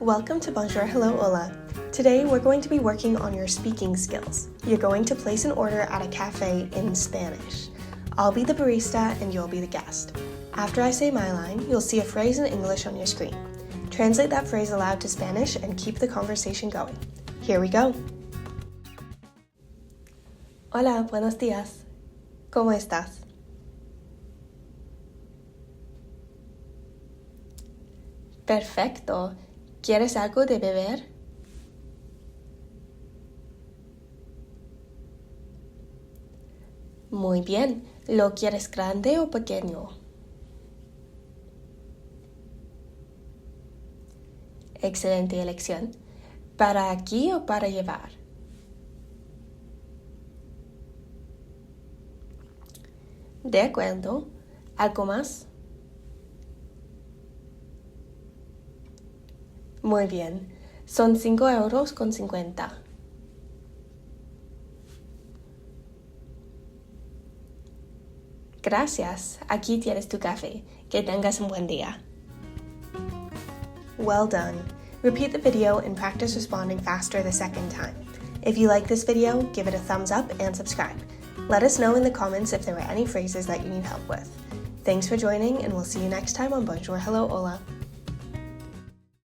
Welcome to Bonjour, Hello, Hola. Today we're going to be working on your speaking skills. You're going to place an order at a cafe in Spanish. I'll be the barista and you'll be the guest. After I say my line, you'll see a phrase in English on your screen. Translate that phrase aloud to Spanish and keep the conversation going. Here we go. Hola, buenos días. ¿Cómo estás? Perfecto. ¿Quieres algo de beber? Muy bien. ¿Lo quieres grande o pequeño? Excelente elección. ¿Para aquí o para llevar? De acuerdo. ¿Algo más? Muy bien. Son 5,50 €. Gracias. Aquí tienes tu café. Que tengas un buen día. Well done. Repeat the video and practice responding faster the second time. If you like this video, give it a thumbs up and subscribe. Let us know in the comments if there are any phrases that you need help with. Thanks for joining, and we'll see you next time on Bonjour, Hello, Hola.